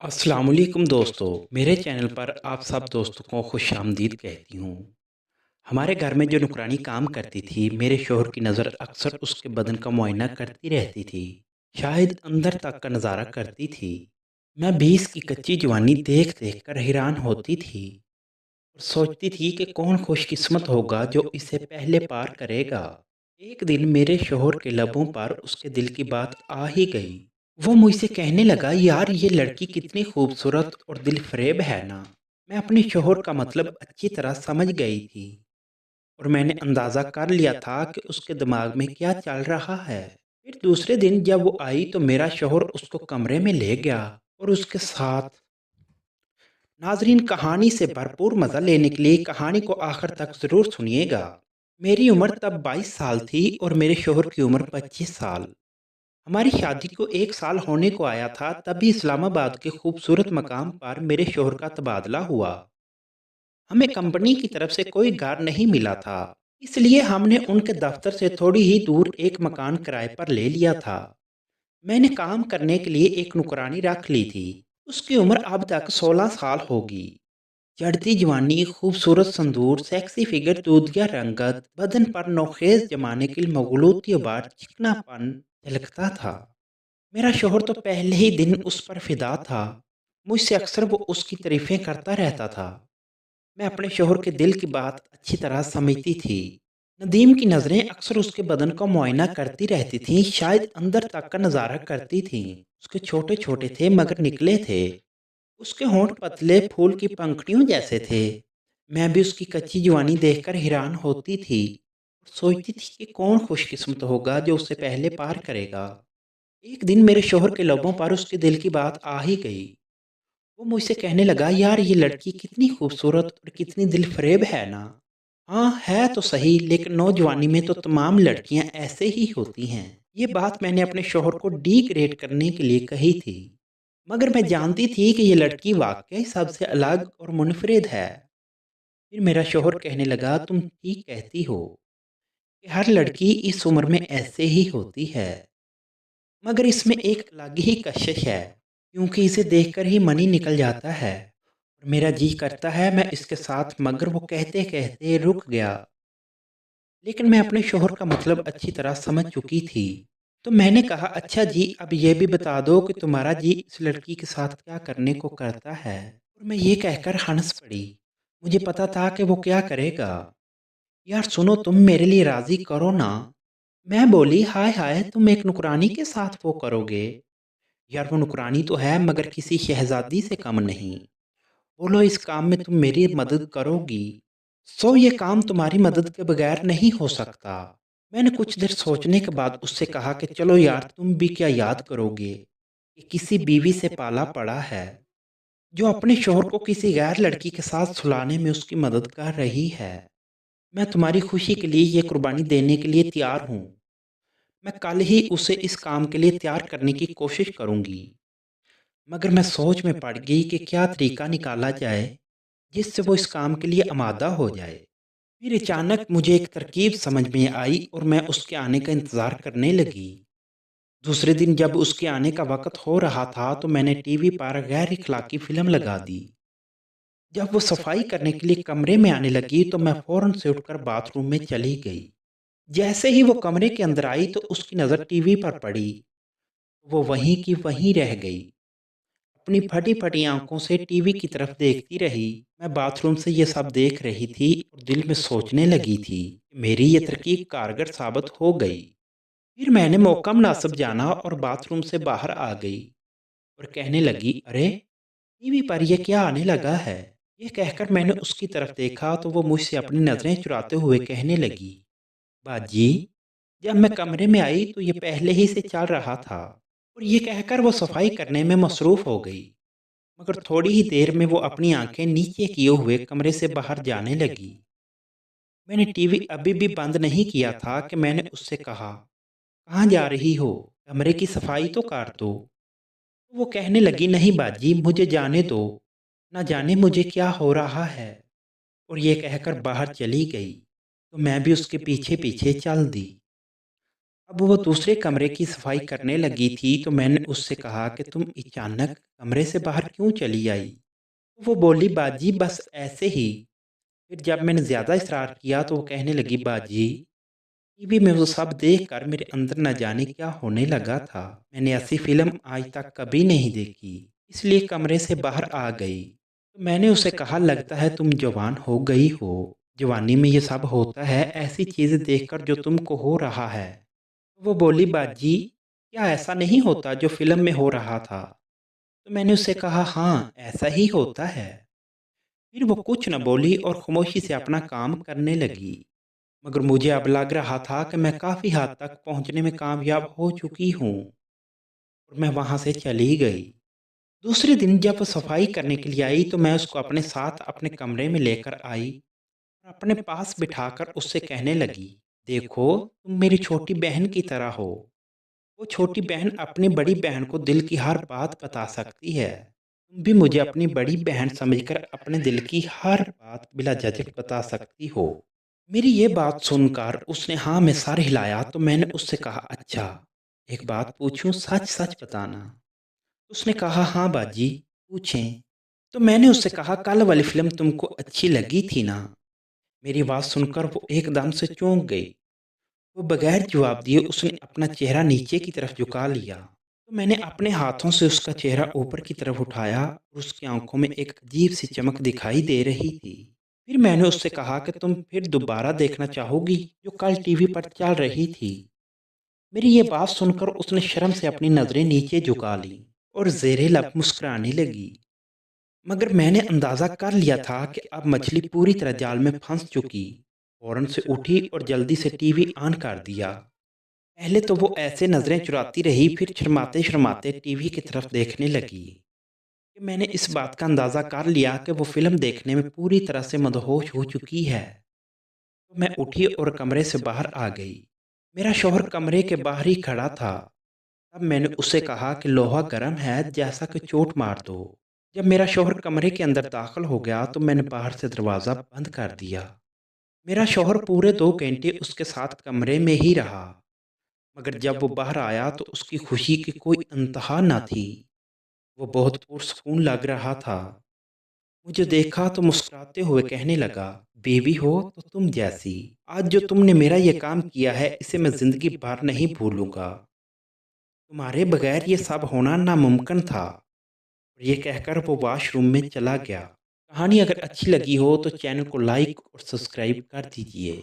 अस्सलाम वालेकुम दोस्तों, मेरे चैनल पर आप सब दोस्तों को खुश आमदीद कहती हूँ। हमारे घर में जो नुकरानी काम करती थी, मेरे शोहर की नज़र अक्सर उसके बदन का मुआयना करती रहती थी। शायद अंदर तक का नज़ारा करती थी। मैं भी इसकी कच्ची जवानी देख देख कर हैरान होती थी और सोचती थी कि कौन खुशकिस्मत होगा जो इसे पहले पार करेगा। एक दिन मेरे शोहर के लबों पर उसके दिल की बात आ ही गई। वो मुझसे कहने लगा, यार ये लड़की कितनी खूबसूरत और दिल फरेब है ना। मैं अपने शोहर का मतलब अच्छी तरह समझ गई थी और मैंने अंदाज़ा कर लिया था कि उसके दिमाग में क्या चल रहा है। फिर दूसरे दिन जब वो आई तो मेरा शोहर उसको कमरे में ले गया और उसके साथ नाजरीन, कहानी से भरपूर मज़ा लेने के लिए कहानी को आखिर तक ज़रूर सुनिएगा। मेरी उम्र तब 22 साल थी और मेरे शोहर की उम्र 25 साल। हमारी शादी को 1 साल होने को आया था, तभी इस्लामाबाद के खूबसूरत मकाम पर मेरे शोहर का तबादला हुआ। हमें कंपनी की तरफ से कोई घर नहीं मिला था, इसलिए हमने उनके दफ्तर से थोड़ी ही दूर एक मकान किराए पर ले लिया था। मैंने काम करने के लिए एक नुकरानी रख ली थी। उसकी उम्र अब तक 16 साल होगी। चढ़ती जवानी, खूबसूरत संदूर, सेक्सी फिगर, दूधिया रंगत, बदन पर नौखेज जमाने की मगलूती बार चिकनापन झलकता था। मेरा शोहर तो पहले ही दिन उस पर फिदा था। मुझसे अक्सर वो उसकी तारीफें करता रहता था। मैं अपने शोहर के दिल की बात अच्छी तरह समझती थी। नदीम की नज़रें अक्सर उसके बदन का मुआयना करती रहती थीं, शायद अंदर तक का नज़ारा करती थीं। उसके छोटे छोटे थे मगर निकले थे। उसके होंठ पतले फूल की पंखुड़ियों जैसे थे। मैं भी उसकी कच्ची जवानी देखकर हैरान होती थी। सोचती थी कि कौन खुशकिस्मत होगा जो उसे पहले पार करेगा। एक दिन मेरे शोहर के लबों पर उसके दिल की बात आ ही गई। वो मुझसे कहने लगा, यार ये लड़की कितनी खूबसूरत और कितनी दिल फरेब है ना। हाँ है तो सही, लेकिन नौजवानी में तो तमाम लड़कियां ऐसे ही होती हैं। ये बात मैंने अपने शोहर को डिग्रेड करने के लिए कही थी, मगर मैं जानती थी कि ये लड़की वाकई सबसे अलग और मुनफरिद है। फिर मेरा शोहर कहने लगा, तुम ठीक कहती हो कि हर लड़की इस उम्र में ऐसे ही होती है, मगर इसमें एक अलग ही कशिश है, क्योंकि इसे देखकर ही मनी निकल जाता है और मेरा जी करता है मैं इसके साथ, मगर वो कहते कहते रुक गया। लेकिन मैं अपने शोहर का मतलब अच्छी तरह समझ चुकी थी। तो मैंने कहा, अच्छा जी, अब ये भी बता दो कि तुम्हारा जी इस लड़की के साथ क्या करने को करता है। और मैं ये कहकर हंस पड़ी। मुझे पता था कि वो क्या करेगा। यार सुनो, तुम मेरे लिए राजी करो ना। मैं बोली, हाय हाय, तुम एक नुकरानी के साथ वो करोगे। यार वो नुकरानी तो है, मगर किसी शहजादी से कम नहीं। बोलो, इस काम में तुम मेरी मदद करोगी? ये काम तुम्हारी मदद के बगैर नहीं हो सकता। मैंने कुछ देर सोचने के बाद उससे कहा कि चलो यार, तुम भी क्या याद करोगे कि किसी बीवी से पाला पड़ा है जो अपने शोहर को किसी गैर लड़की के साथ सुलाने में उसकी मदद कर रही है। मैं तुम्हारी खुशी के लिए ये कुर्बानी देने के लिए तैयार हूँ। मैं कल ही उसे इस काम के लिए तैयार करने की कोशिश करूंगी। मगर मैं सोच में पड़ गई कि क्या तरीका निकाला जाए जिससे वो इस काम के लिए आमादा हो जाए। फिर अचानक मुझे एक तरकीब समझ में आई और मैं उसके आने का इंतज़ार करने लगी। दूसरे दिन जब उसके आने का वक्त हो रहा था तो मैंने टीवी पर गैर इखलाकी फिल्म लगा दी। जब वो सफाई करने के लिए कमरे में आने लगी तो मैं फौरन से उठकर बाथरूम में चली गई। जैसे ही वो कमरे के अंदर आई तो उसकी नज़र टीवी पर पड़ी। वो वहीं की वहीं रह गई, अपनी फटी फटी आंखों से टीवी की तरफ देखती रही। मैं बाथरूम से ये सब देख रही थी और दिल में सोचने लगी थी कि मेरी ये तरकीब कारगर साबित हो गई। फिर मैंने मौका मुनासिब जाना और बाथरूम से बाहर आ गई और कहने लगी, अरे टीवी पर यह क्या आने लगा है। ये कहकर मैंने उसकी तरफ देखा तो वो मुझसे अपनी नज़रें चुराते हुए कहने लगी, बाजी, जब मैं कमरे में आई तो ये पहले ही से चल रहा था। और ये कहकर वो सफाई करने में मसरूफ़ हो गई। मगर थोड़ी ही देर में वो अपनी आंखें नीचे किए हुए कमरे से बाहर जाने लगी। मैंने टीवी अभी भी बंद नहीं किया था कि मैंने उससे कहा, कहाँ जा रही हो, कमरे की सफाई तो कर दो। तो वो कहने लगी, नहीं बाजी, मुझे जाने दो, ना जाने मुझे क्या हो रहा है। और ये कहकर बाहर चली गई तो मैं भी उसके पीछे पीछे चल दी। अब वो दूसरे कमरे की सफाई करने लगी थी तो मैंने उससे कहा कि तुम अचानक कमरे से बाहर क्यों चली आई? तो वो बोली, बाजी बस ऐसे ही। फिर जब मैंने ज़्यादा इसरार किया तो वो कहने लगी, बाजी टीवी में वो सब देख कर मेरे अंदर न जाने क्या होने लगा था। मैंने ऐसी फिल्म आज तक कभी नहीं देखी, इसलिए कमरे से बाहर आ गई। तो मैंने उसे कहा, लगता है तुम जवान हो गई हो। जवानी में ये सब होता है, ऐसी चीज़ें देखकर जो तुमको हो रहा है। तो वो बोली, बाजी क्या ऐसा नहीं होता जो फिल्म में हो रहा था? तो मैंने उससे कहा, हाँ ऐसा ही होता है। फिर वो कुछ न बोली और खामोशी से अपना काम करने लगी। मगर मुझे अब लग रहा था कि मैं काफ़ी हद तक पहुंचने में कामयाब हो चुकी हूँ और मैं वहां से चली गई। दूसरे दिन जब वो सफाई करने के लिए आई तो मैं उसको अपने साथ अपने कमरे में लेकर आई और अपने पास बिठाकर उससे कहने लगी, देखो तुम मेरी छोटी बहन की तरह हो। वो छोटी बहन अपनी बड़ी बहन को दिल की हर बात बता सकती है। तुम भी मुझे अपनी बड़ी बहन समझकर अपने दिल की हर बात बिला झिझक बता सकती हो। मेरी ये बात सुनकर उसने हाँ में सर हिलाया तो मैंने उससे कहा, अच्छा एक बात पूछूं, सच सच बताना? उसने कहा, हाँ बाजी पूछें। तो मैंने उससे कहा, कल वाली फिल्म तुमको अच्छी लगी थी ना? मेरी बात सुनकर वो एकदम से चौंक गई। वो बगैर जवाब दिए उसने अपना चेहरा नीचे की तरफ झुका लिया। तो मैंने अपने हाथों से उसका चेहरा ऊपर की तरफ उठाया और उसकी आंखों में एक अजीब सी चमक दिखाई दे रही थी। फिर मैंने उससे कहा कि तुम फिर दोबारा देखना चाहोगी जो कल टीवी पर चल रही थी? मेरी ये बात सुनकर उसने शर्म से अपनी नजरें नीचे झुका ली और जेरे लब मुस्कुराने लगी। मगर मैंने अंदाजा कर लिया था कि अब मछली पूरी तरह जाल में फंस चुकी। फौरन से उठी और जल्दी से टीवी ऑन कर दिया। पहले तो वो ऐसे नजरें चुराती रही, फिर शर्माते शर्माते टीवी की तरफ देखने लगी। कि मैंने इस बात का अंदाजा कर लिया कि वो फिल्म देखने में पूरी तरह से मदहोश हो चुकी है। तो मैं उठी और कमरे से बाहर आ गई। मेरा शौहर कमरे के बाहर ही खड़ा था। तब मैंने उसे कहा कि लोहा गर्म है, जैसा कि चोट मार दो। जब मेरा शौहर कमरे के अंदर दाखिल हो गया तो मैंने बाहर से दरवाज़ा बंद कर दिया। मेरा शौहर पूरे 2 घंटे उसके साथ कमरे में ही रहा। मगर जब वो बाहर आया तो उसकी खुशी की कोई इंतहा न थी। वो बहुत पुरसकून लग रहा था। मुझे देखा तो मुस्कुराते हुए कहने लगा, बेबी हो तो तुम जैसी। आज जो तुमने मेरा ये काम किया है इसे मैं जिंदगी भर नहीं भूलूंगा। तुम्हारे बगैर ये सब होना नामुमकिन था। और ये कहकर वो वॉशरूम में चला गया। कहानी अगर अच्छी लगी हो तो चैनल को लाइक और सब्सक्राइब कर दीजिए।